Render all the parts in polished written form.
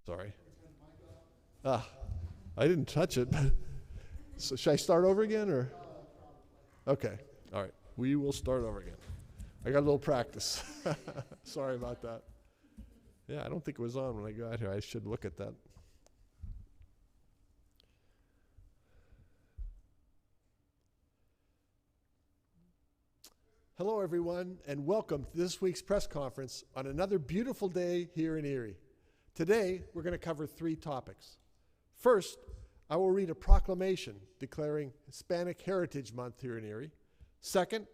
Sorry. Ah, I didn't touch it. So should I start over again, or? Okay. All right. We will start over again. I got a little practice. Sorry about that. Yeah, I don't think it was on when I got here. I should look at that. Hello, everyone, and welcome to this week's press conference on another beautiful day here in Erie. Today, we're going to cover 3 topics. First, I will read a proclamation declaring Hispanic Heritage Month here in Erie. Second,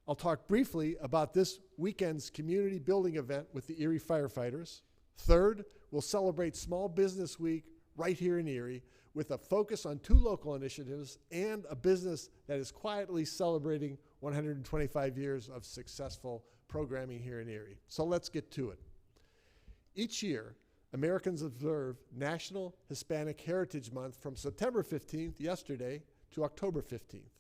I'll talk briefly about this weekend's community building event with the Erie Firefighters. Third, we'll celebrate Small Business Week right here in Erie with a focus on 2 local initiatives and a business that is quietly celebrating 125 years of successful programming here in Erie. So let's get to it. Each year, Americans observe National Hispanic Heritage Month from September 15th, yesterday, to October 15th.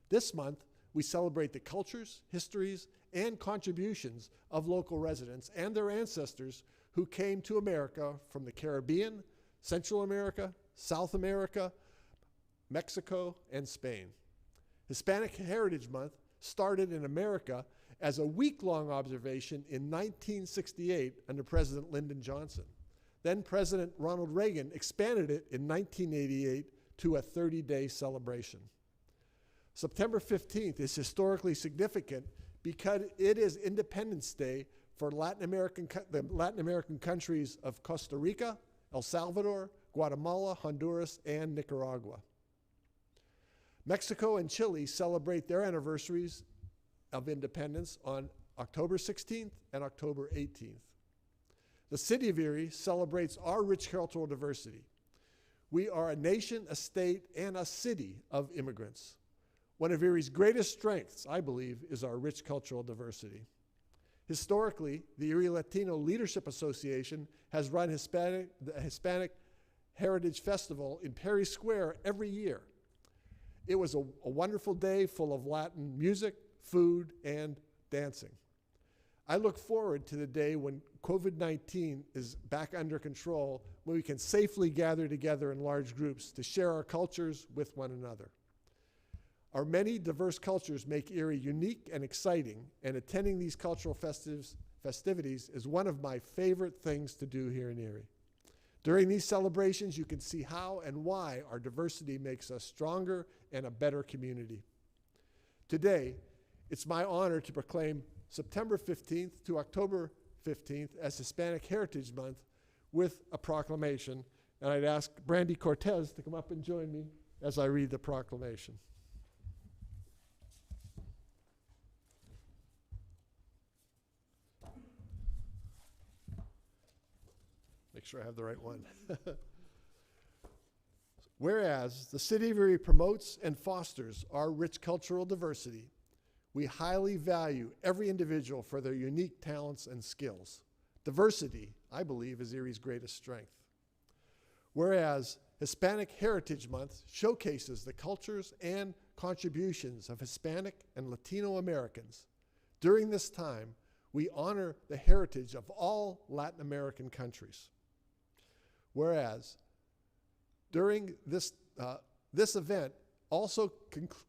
This month, we celebrate the cultures, histories, and contributions of local residents and their ancestors who came to America from the Caribbean, Central America, South America, Mexico, and Spain. Hispanic Heritage Month started in America as a week-long observation in 1968 under President Lyndon Johnson. Then President Ronald Reagan expanded it in 1988 to a 30-day celebration. September 15th is historically significant because it is Independence Day for the Latin American countries of Costa Rica, El Salvador, Guatemala, Honduras, and Nicaragua. Mexico and Chile celebrate their anniversaries of independence on October 16th and October 18th. The city of Erie celebrates our rich cultural diversity. We are a nation, a state, and a city of immigrants. One of Erie's greatest strengths, I believe, is our rich cultural diversity. Historically, the Erie Latino Leadership Association has run the Hispanic Heritage Festival in Perry Square every year. It was a wonderful day full of Latin music, food, and dancing. I look forward to the day when COVID-19 is back under control, when we can safely gather together in large groups to share our cultures with one another. Our many diverse cultures make Erie unique and exciting, and attending these cultural festivities is one of my favorite things to do here in Erie. During these celebrations, you can see how and why our diversity makes us stronger and a better community. Today, it's my honor to proclaim September 15th to October 15th as Hispanic Heritage Month with a proclamation, and I'd ask Brandy Cortez to come up and join me as I read the proclamation. Make sure I have the right one. Whereas the City of Erie promotes and fosters our rich cultural diversity, we highly value every individual for their unique talents and skills. Diversity, I believe, is Erie's greatest strength. Whereas Hispanic Heritage Month showcases the cultures and contributions of Hispanic and Latino Americans. During this time, we honor the heritage of all Latin American countries. Whereas during this event also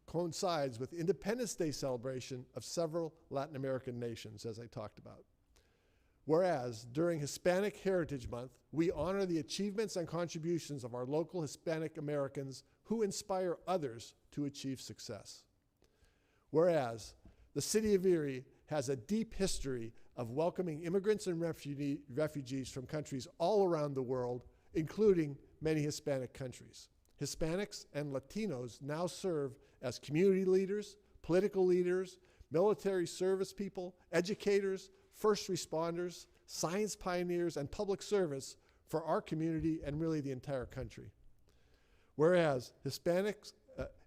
coincides with Independence Day celebration of several Latin American nations, as I talked about. Whereas during Hispanic Heritage Month, we honor the achievements and contributions of our local Hispanic Americans who inspire others to achieve success. Whereas the City of Erie has a deep history of welcoming immigrants and refugees from countries all around the world, including many Hispanic countries. Hispanics and Latinos now serve as community leaders, political leaders, military service people, educators, first responders, science pioneers, and public servants for our community and really the entire country. Whereas Hispanics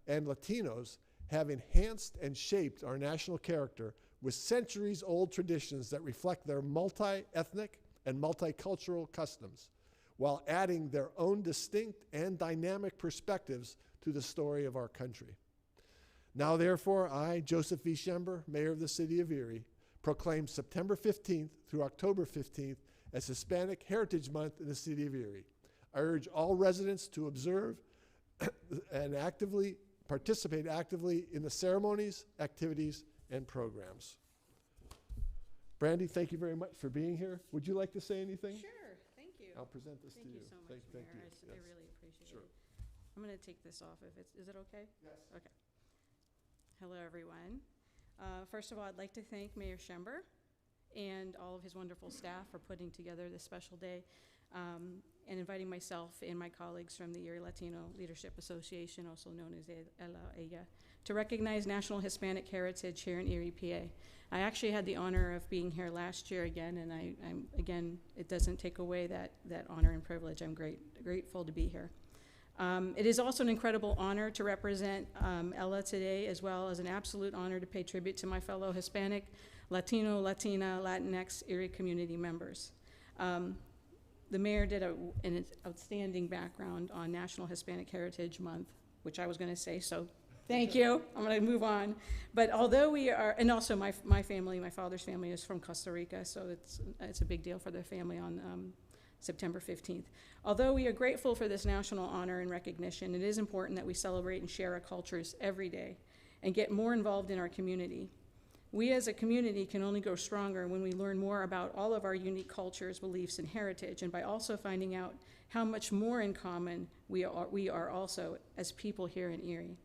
and Latinos have enhanced and shaped our national character with centuries-old traditions that reflect their multi-ethnic and multicultural customs, while adding their own distinct and dynamic perspectives to the story of our country. Now, therefore, I, Joseph V. Schember, Mayor of the City of Erie, proclaim September 15th through October 15th as Hispanic Heritage Month in the city of Erie. I urge all residents to observe and participate actively in the ceremonies, activities, and programs. Brandy, thank you very much for being here. Would you like to say anything? Sure, thank you. I'll present this to you. Thank you so much, Thank Mayor. you. I Yes. really appreciate Sure. it. I'm going to take this off if it's, is it okay? Yes. Okay. Hello, everyone. First of all, I'd like to thank Mayor Schember and all of his wonderful staff for putting together this special day and inviting myself and my colleagues from the Erie Latino Leadership Association, also known as ELA, to recognize National Hispanic Heritage here in Erie, PA. I actually had the honor of being here last year again, and again, it doesn't take away that honor and privilege. I'm grateful to be here. It is also an incredible honor to represent ELA today, as well as an absolute honor to pay tribute to my fellow Hispanic, Latino, Latina, Latinx Erie community members. The mayor did an outstanding background on National Hispanic Heritage Month, which I was going to say, so thank you. I'm going to move on. But although we are, and also my family, my father's family is from Costa Rica, so it's a big deal for their family on September 15th. Although we are grateful for this national honor and recognition, it is important that we celebrate and share our cultures every day and get more involved in our community. We as a community can only grow stronger when we learn more about all of our unique cultures, beliefs, and heritage, and by also finding out how much more in common we are also as people here in Erie.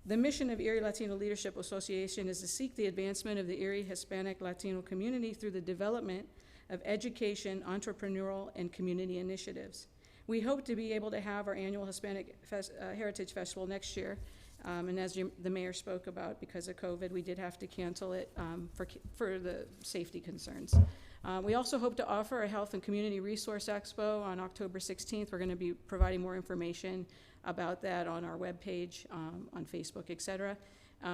The mission of Erie Latino Leadership Association is to seek the advancement of the Erie Hispanic Latino community through the development of education, entrepreneurial, and community initiatives. We hope to be able to have our annual Hispanic Heritage Festival next year. And as the mayor spoke about, because of COVID, we did have to cancel it for the safety concerns. We also hope to offer a Health and Community Resource Expo on October 16th. We're going to be providing more information about that on our webpage, on Facebook, et cetera.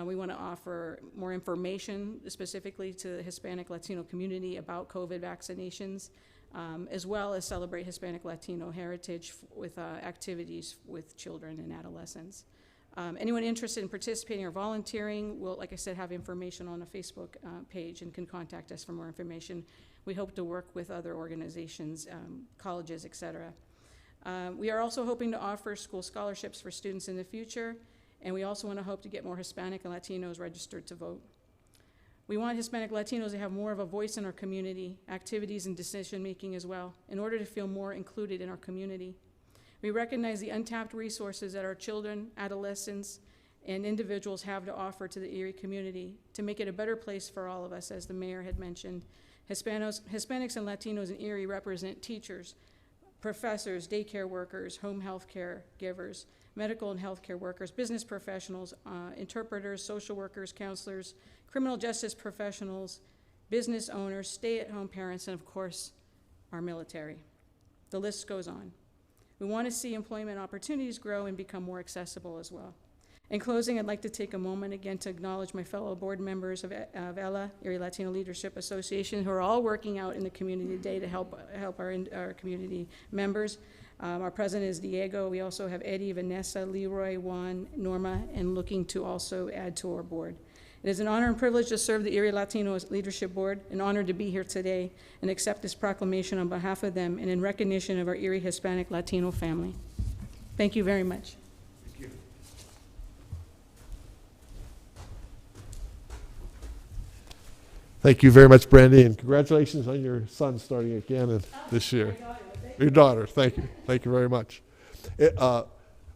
We want to offer more information specifically to the Hispanic Latino community about COVID vaccinations, as well as celebrate Hispanic Latino heritage with activities with children and adolescents. Anyone interested in participating or volunteering will, like I said, have information on a Facebook page and can contact us for more information. We hope to work with other organizations, colleges, et cetera. We are also hoping to offer school scholarships for students in the future, and we also want to hope to get more Hispanic and Latinos registered to vote. We want Hispanic Latinos to have more of a voice in our community, activities and decision-making as well, in order to feel more included in our community. We recognize the untapped resources that our children, adolescents, and individuals have to offer to the Erie community to make it a better place for all of us, as the mayor had mentioned. Hispanics and Latinos in Erie represent teachers, professors, daycare workers, home health care givers, medical and healthcare workers, business professionals, interpreters, social workers, counselors, criminal justice professionals, business owners, stay-at-home parents, and of course, our military. The list goes on. We want to see employment opportunities grow and become more accessible as well. In closing, I'd like to take a moment again to acknowledge my fellow board members of ELA, Erie Latino Leadership Association, who are all working out in the community today to help our community members. Our president is Diego. We also have Eddie, Vanessa, Leroy, Juan, Norma, and looking to also add to our board. It is an honor and privilege to serve the Erie Latino Leadership Board, an honor to be here today and accept this proclamation on behalf of them and in recognition of our Erie Hispanic Latino family. Thank you very much. Thank you. Thank you very much, Brandy, and congratulations on your son starting again this year. Your daughter, thank you. Thank you very much.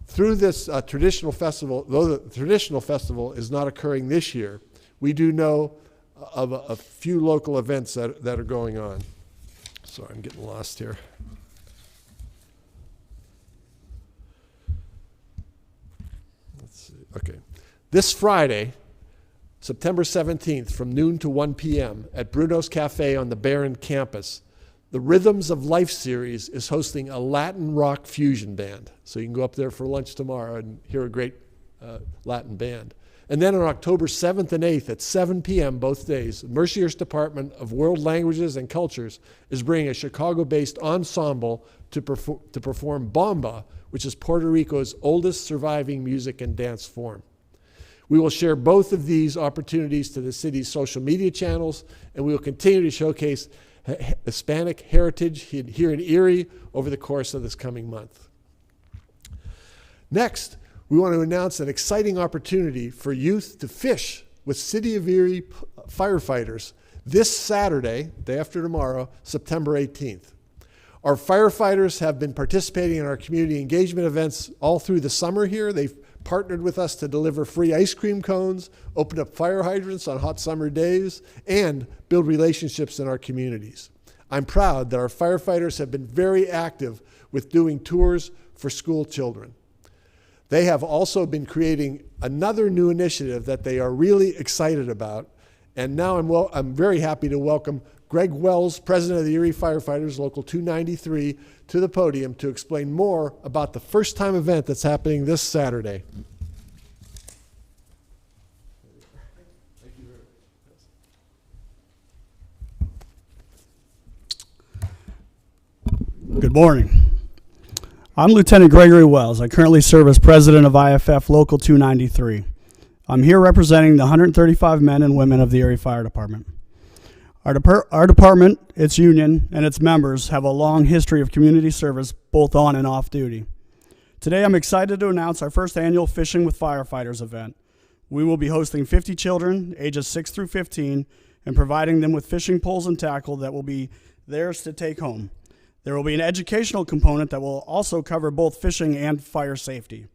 Through this traditional festival, though the traditional festival is not occurring this year, we do know of a few local events that are going on. Sorry, I'm getting lost here. Let's see. Okay. This Friday, September 17th, from noon to 1 p.m. at Bruno's Cafe on the Barron campus, the Rhythms of Life series is hosting a Latin rock fusion band. So you can go up there for lunch tomorrow and hear a great Latin band. And then on October 7th and 8th at 7 p.m. both days, Mercier's Department of World Languages and Cultures is bringing a Chicago-based ensemble to perform Bomba, which is Puerto Rico's oldest surviving music and dance form. We will share both of these opportunities to the city's social media channels, and we will continue to showcase Hispanic heritage here in Erie over the course of this coming month. Next, we want to announce an exciting opportunity for youth to fish with City of Erie firefighters this Saturday, day after tomorrow, September 18th. Our firefighters have been participating in our community engagement events all through the summer here. They've partnered with us to deliver free ice cream cones, open up fire hydrants on hot summer days, and build relationships in our communities. I'm proud that our firefighters have been very active with doing tours for school children. They have also been creating another new initiative that they are really excited about. And now I'm very happy to welcome Greg Wells, President of the Erie Firefighters, Local 293, to the podium to explain more about the first-time event that's happening this Saturday. Good morning. I'm Lieutenant Gregory Wells. I currently serve as President of IFF Local 293. I'm here representing the 135 men and women of the Erie Fire Department. Our department, its union, and its members have a long history of community service both on and off duty. Today I'm excited to announce our first annual Fishing with Firefighters event. We will be hosting 50 children ages 6 through 15 and providing them with fishing poles and tackle that will be theirs to take home. There will be an educational component that will also cover both fishing and fire safety.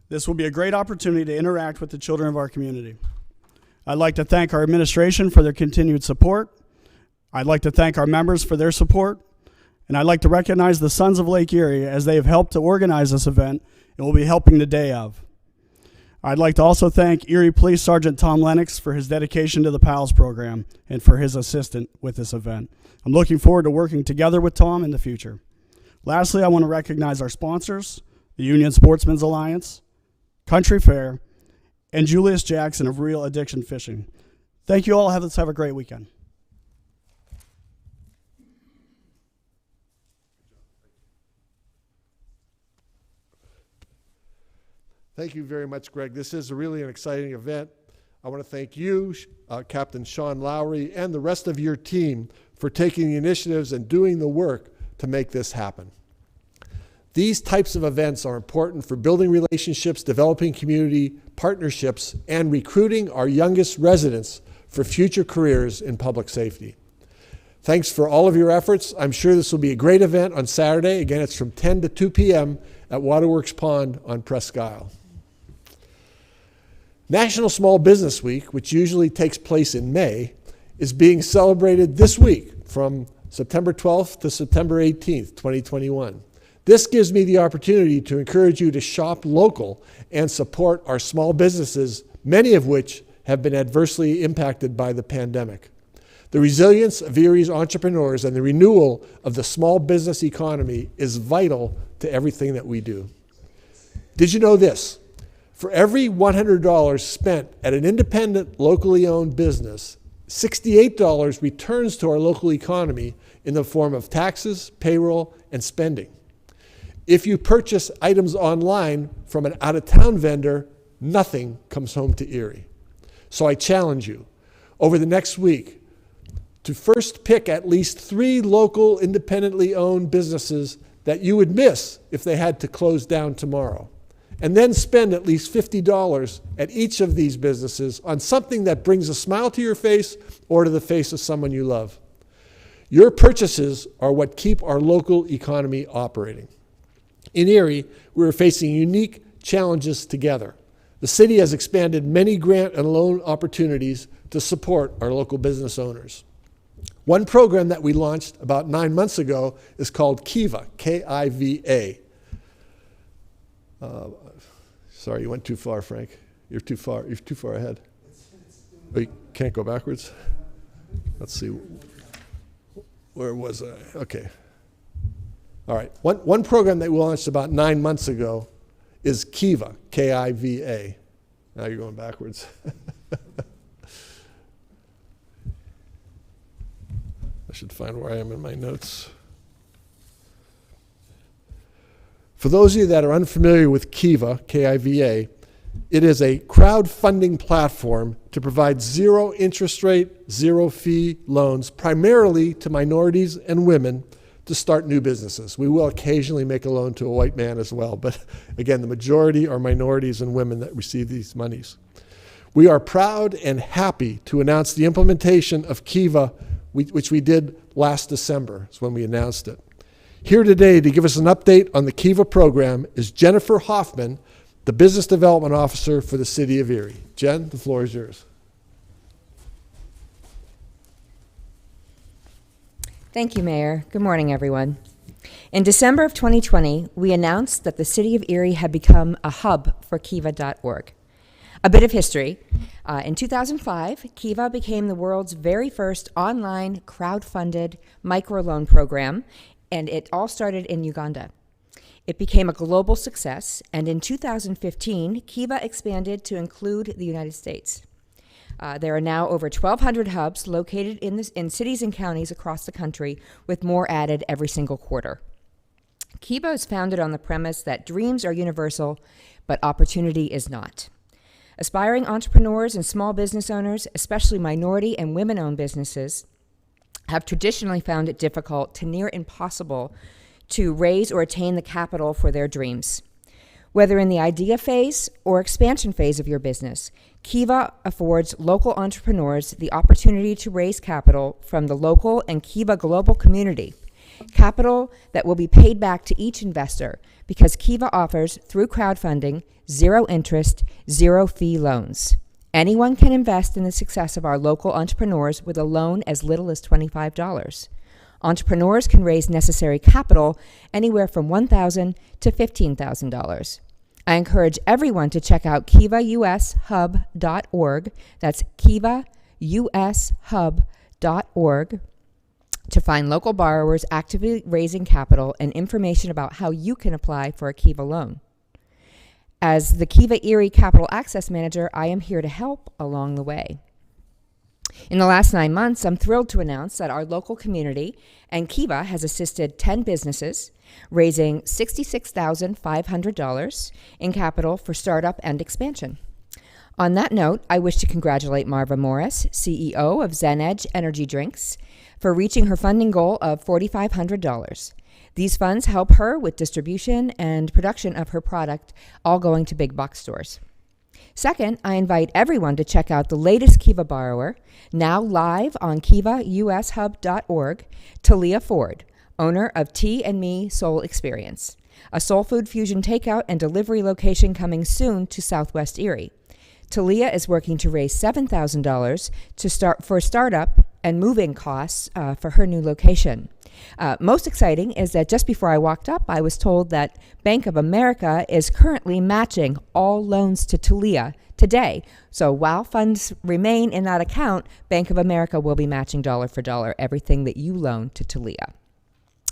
This will be a great opportunity to interact with the children of our community. I'd like to thank our administration for their continued support. I'd like to thank our members for their support. And I'd like to recognize the Sons of Lake Erie as they have helped to organize this event and will be helping the day of. I'd like to also thank Erie Police Sergeant Tom Lennox for his dedication to the PALS program and for his assistance with this event. I'm looking forward to working together with Tom in the future. Lastly, I want to recognize our sponsors, the Union Sportsmen's Alliance, Country Fair, and Julius Jackson of Real Addiction Fishing. Thank you all. Let's have a great weekend. Thank you very much, Greg. This is really an exciting event. I want to thank you, Captain Sean Lowry, and the rest of your team for taking the initiatives and doing the work to make this happen. These types of events are important for building relationships, developing community partnerships, and recruiting our youngest residents for future careers in public safety. Thanks for all of your efforts. I'm sure this will be a great event on Saturday. Again, it's from 10 to 2 p.m. at Waterworks Pond on Presque Isle. National Small Business Week, which usually takes place in May, is being celebrated this week from September 12th to September 18th, 2021. This gives me the opportunity to encourage you to shop local and support our small businesses, many of which have been adversely impacted by the pandemic. The resilience of Erie's entrepreneurs and the renewal of the small business economy is vital to everything that we do. Did you know this? For every $100 spent at an independent, locally owned business, $68 returns to our local economy in the form of taxes, payroll, and spending. If you purchase items online from an out-of-town vendor, nothing comes home to Erie. So I challenge you, over the next week, to first pick at least 3 local, independently owned businesses that you would miss if they had to close down tomorrow. And then spend at least $50 at each of these businesses on something that brings a smile to your face or to the face of someone you love. Your purchases are what keep our local economy operating. In Erie, we're facing unique challenges together. The city has expanded many grant and loan opportunities to support our local business owners. One program that we launched about 9 months ago is called Kiva, K-I-V-A. Sorry, you went too far, Frank. You're too far ahead. Oh, you can't go backwards? Let's see. Where was I? Okay. All right. One program that we launched about 9 months ago is Kiva, K-I-V-A. Now you're going backwards. I should find where I am in my notes. For those of you that are unfamiliar with Kiva, K-I-V-A, It is a crowdfunding platform to provide zero interest rate, zero fee loans, primarily to minorities and women to start new businesses. We will occasionally make a loan to a white man as well, but again, the majority are minorities and women that receive these monies. We are proud and happy to announce the implementation of Kiva, which we did last December, is when we announced it. Here today to give us an update on the Kiva program is Jennifer Hoffman, the Business Development Officer for the City of Erie. Jen, the floor is yours. Thank you, Mayor. Good morning, everyone. In December of 2020, we announced that the City of Erie had become a hub for Kiva.org. A bit of history. In 2005, Kiva became the world's very first online crowd-funded microloan program, and it all started in Uganda. It became a global success, and in 2015, Kiva expanded to include the United States. There are now over 1,200 hubs located in cities and counties across the country, with more added every single quarter. Kiva is founded on the premise that dreams are universal, but opportunity is not. Aspiring entrepreneurs and small business owners, especially minority and women-owned businesses, have traditionally found it difficult to near impossible to raise or attain the capital for their dreams. Whether in the idea phase or expansion phase of your business, Kiva affords local entrepreneurs the opportunity to raise capital from the local and Kiva global community, capital that will be paid back to each investor because Kiva offers, through crowdfunding, zero interest, zero fee loans. Anyone can invest in the success of our local entrepreneurs with a loan as little as $25. Entrepreneurs can raise necessary capital anywhere from $1,000 to $15,000. I encourage everyone to check out KivaUSHub.org. That's KivaUSHub.org to find local borrowers actively raising capital and information about how you can apply for a Kiva loan. As the Kiva Erie Capital Access Manager, I am here to help along the way. In the last 9 months, I'm thrilled to announce that our local community and Kiva has assisted 10 businesses, raising $66,500 in capital for startup and expansion. On that note, I wish to congratulate Marva Morris, CEO of Zen Edge Energy Drinks, for reaching her funding goal of $4,500. These funds help her with distribution and production of her product, all going to big box stores. Second, I invite everyone to check out the latest Kiva borrower, now live on KivaUSHub.org, Talia Ford, owner of Tea and Me Soul Experience, a soul food fusion takeout and delivery location coming soon to Southwest Erie. Talia is working to raise $7,000 for startup and moving costs for her new location. Most exciting is that just before I walked up, I was told that Bank of America is currently matching all loans to Talia today. So while funds remain in that account, Bank of America will be matching dollar for dollar everything that you loan to Talia.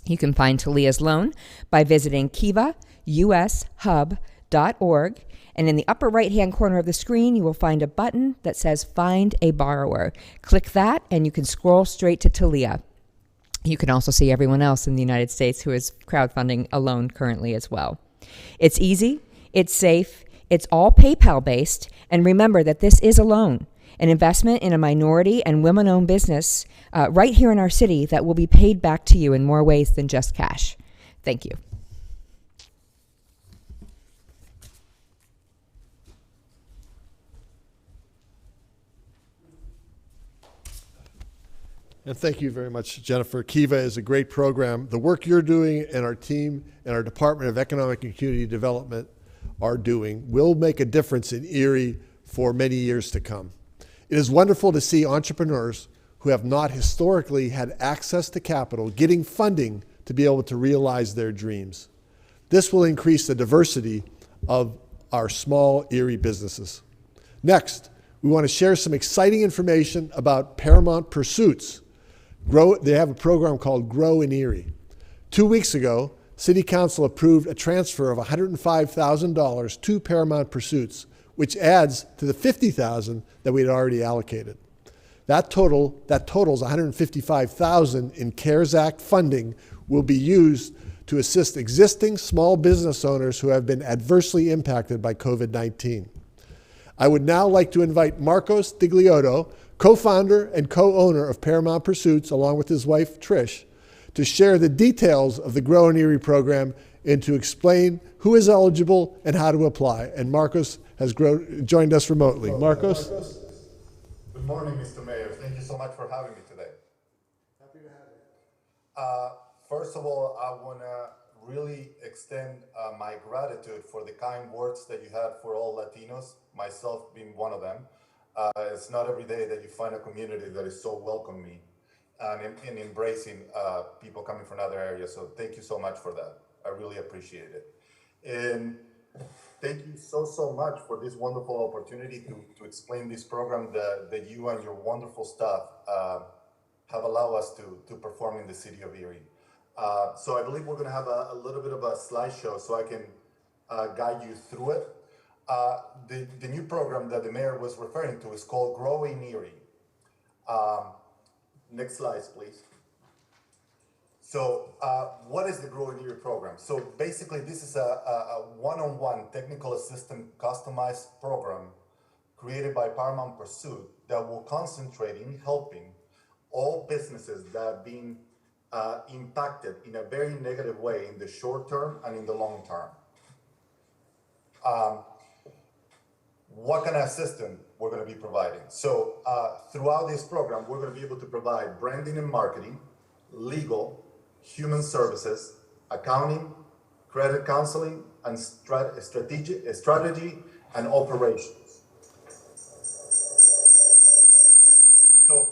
You can find Talia's loan by visiting KivaUSHub.org. And in the upper right-hand corner of the screen, you will find a button that says Find a Borrower. Click that, and you can scroll straight to Talia. You can also see everyone else in the United States who is crowdfunding a loan currently as well. It's easy, it's safe, it's all PayPal-based, and remember that this is a loan, an investment in a minority and women-owned business right here in our city that will be paid back to you in more ways than just cash. Thank you. And thank you very much, Jennifer. Kiva is a great program. The work you're doing and our team and our Department of Economic and Community Development are doing will make a difference in Erie for many years to come. It is wonderful to see entrepreneurs who have not historically had access to capital getting funding to be able to realize their dreams. This will increase the diversity of our small Erie businesses. Next, we want to share some exciting information about Paramount Pursuits. They have a program called Grow in Erie. 2 weeks ago, City Council approved a transfer of $105,000 to Paramount Pursuits, which adds to the $50,000 that we had already allocated. That totals $155,000 in CARES Act funding will be used to assist existing small business owners who have been adversely impacted by COVID-19. I would now like to invite Marcos Digliotto, co-founder and co-owner of Paramount Pursuits, along with his wife, Trish, to share the details of the Grow in Erie program and to explain who is eligible and how to apply. And Marcos has joined us remotely. Marcos? Good morning, Mr. Mayor. Thank you so much for having me today. Happy to have you. First of all, I want to really extend my gratitude for the kind words that you had for all Latinos, myself being one of them. It's not every day that you find a community that is so welcoming and embracing people coming from other areas. So thank you so much for that. I really appreciate it. And thank you so much for this wonderful opportunity to explain this program that you and your wonderful staff have allowed us to perform in the city of Erie. So I believe we're going to have a little bit of a slideshow so I can guide you through it. The new program that the mayor was referring to is called Grow in Erie. Next slides, please. So what is the Grow in Erie program? So basically this is a one-on-one technical assistant customized program created by Paramount Pursuit that will concentrate in helping all businesses that have been impacted in a very negative way in the short term and in the long term. What kind of assistance we're going to be providing? So throughout this program, we're going to be able to provide branding and marketing, legal, human services, accounting, credit counseling, and strategy and operations. So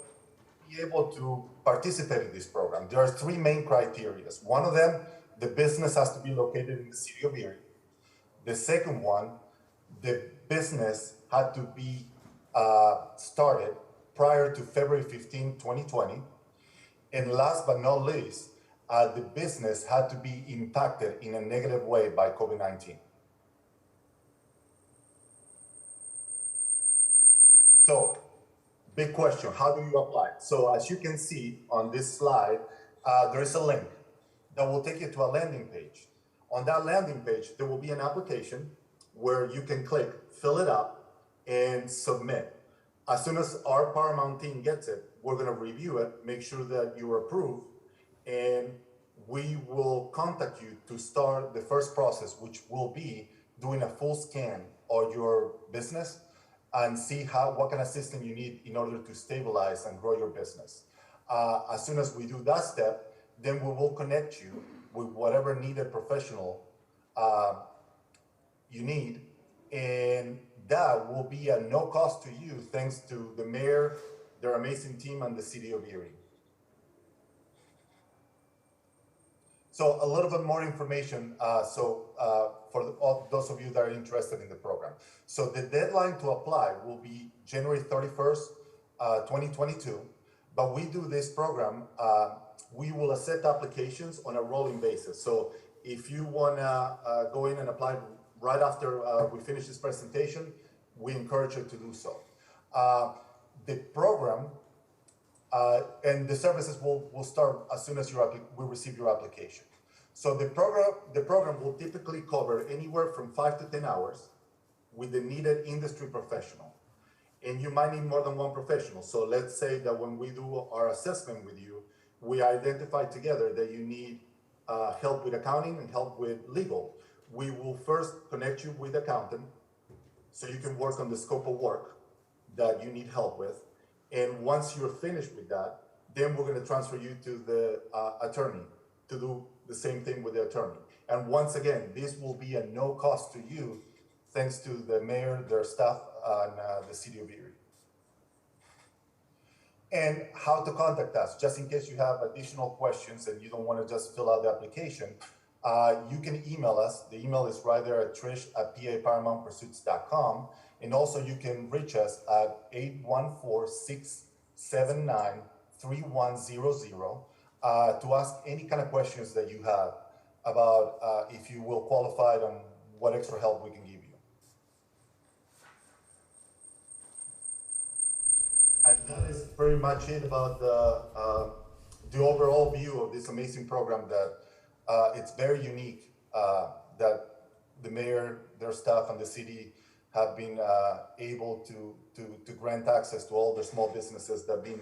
be able to participate in this program, there are three main criteria. One of them, the business has to be located in the city of Erie. The second one, the business had to be started prior to February 15, 2020. And last but not least, the business had to be impacted in a negative way by COVID-19. So, big question, how do you apply? So as you can see on this slide, there is a link that will take you to a landing page. On that landing page, there will be an application where you can click, fill it up, and submit. As soon as our Paramount team gets it, we're gonna review it, make sure that you're approved, and we will contact you to start the first process, which will be doing a full scan of your business and see what kind of system you need in order to stabilize and grow your business. As soon as we do that step, then we will connect you with whatever needed professional you need, and that will be at no cost to you, thanks to the mayor, their amazing team, and the city of Erie. So a little bit more information for all those of you that are interested in the program. So the deadline to apply will be January 31st, 2022. But we do this program, we will accept applications on a rolling basis. So if you wanna go in and apply right after we finish this presentation, we encourage you to do so. The program and the services will start as soon as we receive your application. So the program will typically cover anywhere from 5 to 10 hours with the needed industry professional. And you might need more than one professional. So let's say that when we do our assessment with you, we identify together that you need help with accounting and help with legal. We will first connect you with accountant so you can work on the scope of work that you need help with. And once you're finished with that, then we're going to transfer you to the attorney to do the same thing with the attorney. And once again, this will be at no cost to you, thanks to the mayor, their staff, and the city of Erie. And how to contact us, just in case you have additional questions and you don't want to just fill out the application, you can email us. The email is right there at trish@paparamountpursuits.com. And also you can reach us at 814-679-3100 to ask any kind of questions that you have about if you will qualify and what extra help we can give you. And that is pretty much it about the overall view of this amazing program that it's very unique that the mayor, their staff, and the city have been able to grant access to all the small businesses that have been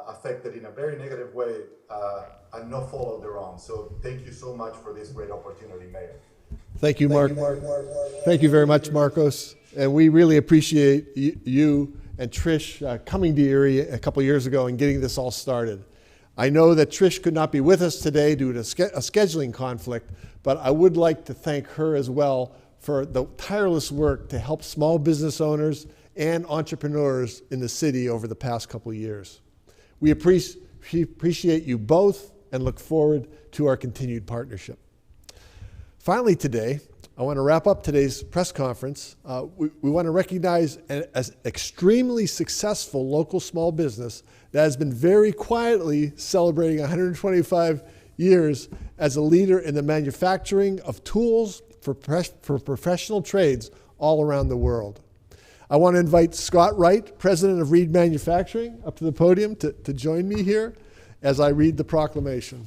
affected in a very negative way and no fault of their own. So thank you so much for this great opportunity, Mayor. Thank you, Mark. Thank you very much, Marcos. And we really appreciate you and Trish coming to Erie a couple years ago and getting this all started. I know that Trish could not be with us today due to a scheduling conflict, but I would like to thank her as well for the tireless work to help small business owners and entrepreneurs in the city over the past couple of years. We appreciate you both and look forward to our continued partnership. Finally today, I want to wrap up today's press conference. We want to recognize an extremely successful local small business that has been very quietly celebrating 125 years as a leader in the manufacturing of tools for professional trades all around the world. I want to invite Scott Wright, president of Reed Manufacturing, up to the podium to join me here as I read the proclamation.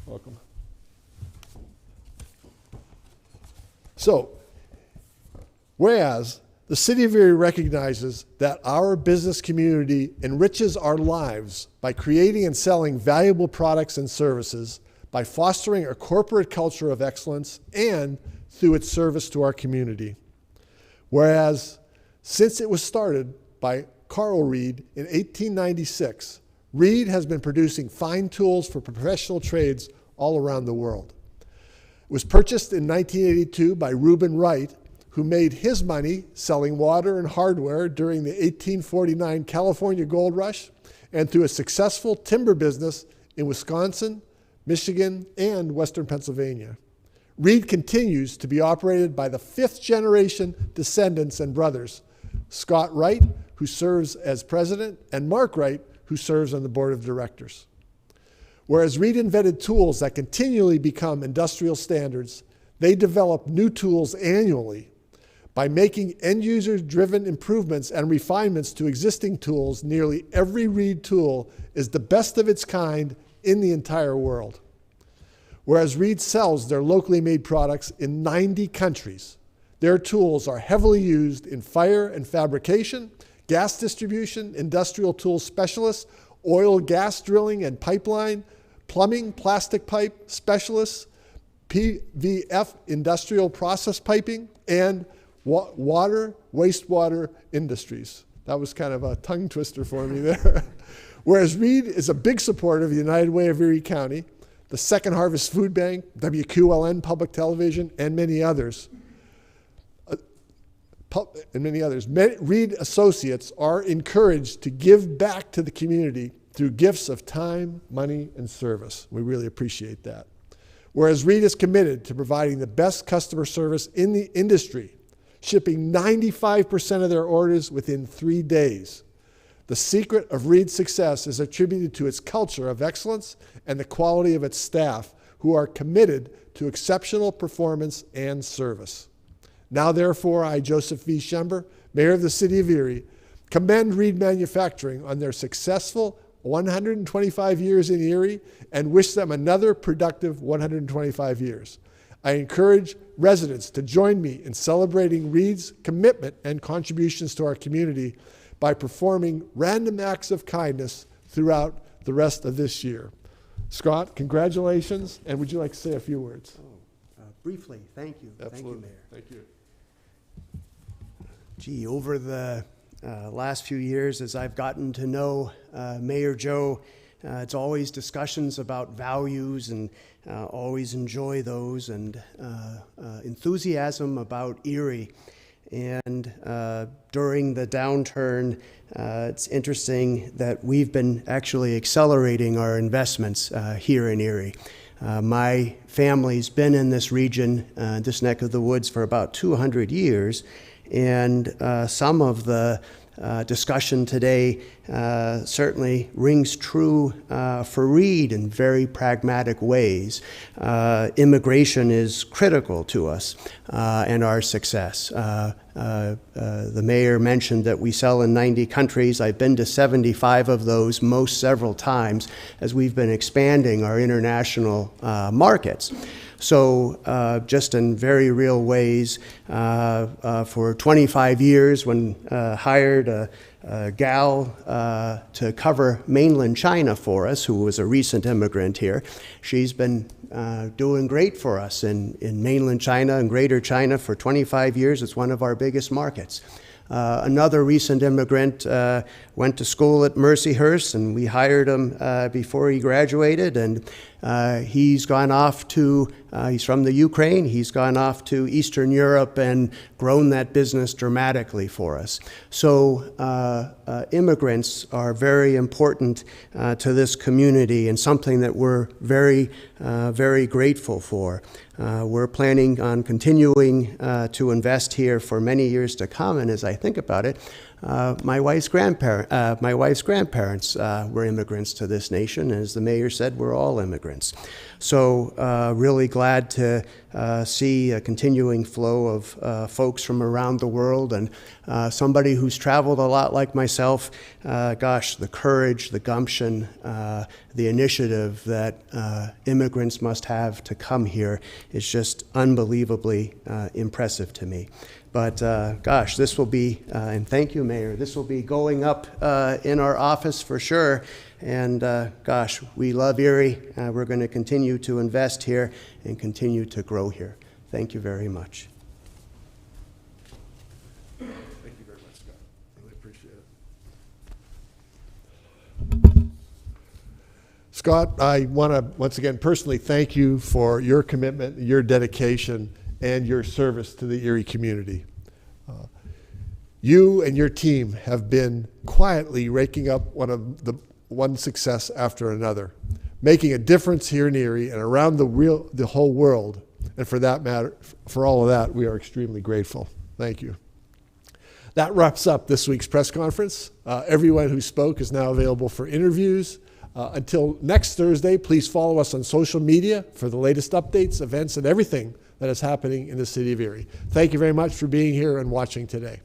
Welcome. So, whereas the City of Erie recognizes that our business community enriches our lives by creating and selling valuable products and services, by fostering a corporate culture of excellence, and through its service to our community. Whereas, since it was started by Carl Reed in 1896, Reed has been producing fine tools for professional trades all around the world. It was purchased in 1982 by Reuben Wright, who made his money selling water and hardware during the 1849 California Gold Rush and through a successful timber business in Wisconsin, Michigan, and Western Pennsylvania. Reed continues to be operated by the fifth generation descendants and brothers, Scott Wright, who serves as president, and Mark Wright, who serves on the board of directors. Whereas Reed invented tools that continually become industrial standards, they develop new tools annually. By making end-user-driven improvements and refinements to existing tools, nearly every Reed tool is the best of its kind in the entire world. Whereas Reed sells their locally made products in 90 countries, their tools are heavily used in fire and fabrication, gas distribution, industrial tool specialists, oil, gas drilling and pipeline, plumbing, plastic pipe specialists, PVF industrial process piping, and water, wastewater industries. That was kind of a tongue twister for me there. Whereas Reed is a big supporter of the United Way of Erie County, the Second Harvest Food Bank, WQLN Public Television, and many others. Reed associates are encouraged to give back to the community through gifts of time, money, and service. We really appreciate that. Whereas Reed is committed to providing the best customer service in the industry, shipping 95% of their orders within 3 days. The secret of Reed's success is attributed to its culture of excellence and the quality of its staff, who are committed to exceptional performance and service. Now, therefore, I, Joseph V. Schember, Mayor of the City of Erie, commend Reed Manufacturing on their successful 125 years in Erie and wish them another productive 125 years. I encourage residents to join me in celebrating Reed's commitment and contributions to our community by performing random acts of kindness throughout the rest of this year. Scott, congratulations, and would you like to say a few words? Briefly, thank you. Absolutely. Thank you, Mayor. Thank you. Gee, over the last few years, as I've gotten to know Mayor Joe, it's always discussions about values, and always enjoy those, and enthusiasm about Erie. And during the downturn, it's interesting that we've been actually accelerating our investments here in Erie. My family's been in this region, this neck of the woods, for about 200 years, and some of the discussion today certainly rings true for Reed in very pragmatic ways. Immigration is critical to us and our success. The mayor mentioned that we sell in 90 countries. I've been to 75 of those, most several times, as we've been expanding our international markets. So just in very real ways, for 25 years when hired a gal to cover mainland China for us, who was a recent immigrant here. She's been doing great for us in mainland China and Greater China for 25 years. It's one of our biggest markets. Another recent immigrant went to school at Mercyhurst, and we hired him before he graduated, and he's gone off to, he's from the Ukraine, he's gone off to Eastern Europe and grown that business dramatically for us. So immigrants are very important to this community and something that we're very, very grateful for. We're planning on continuing to invest here for many years to come, and as I think about it, my wife's grandparents were immigrants to this nation, and as the mayor said, we're all immigrants. So really glad to see a continuing flow of folks from around the world, and somebody who's traveled a lot like myself. Gosh, the courage, the gumption, the initiative that immigrants must have to come here is just unbelievably impressive to me. But gosh, this will be, and thank you, Mayor, this will be going up in our office for sure. And gosh, we love Erie. We're going to continue to invest here and continue to grow here. Thank you very much. Thank you very much, Scott. Really appreciate it. Scott, I want to once again personally thank you for your commitment, your dedication, and your service to the Erie community. You and your team have been quietly raking up one success after another, making a difference here in Erie and around the whole world. And for that matter, for all of that, we are extremely grateful. Thank you. That wraps up this week's press conference. Everyone who spoke is now available for interviews. Until next Thursday, please follow us on social media for the latest updates, events, and everything that is happening in the city of Erie. Thank you very much for being here and watching today.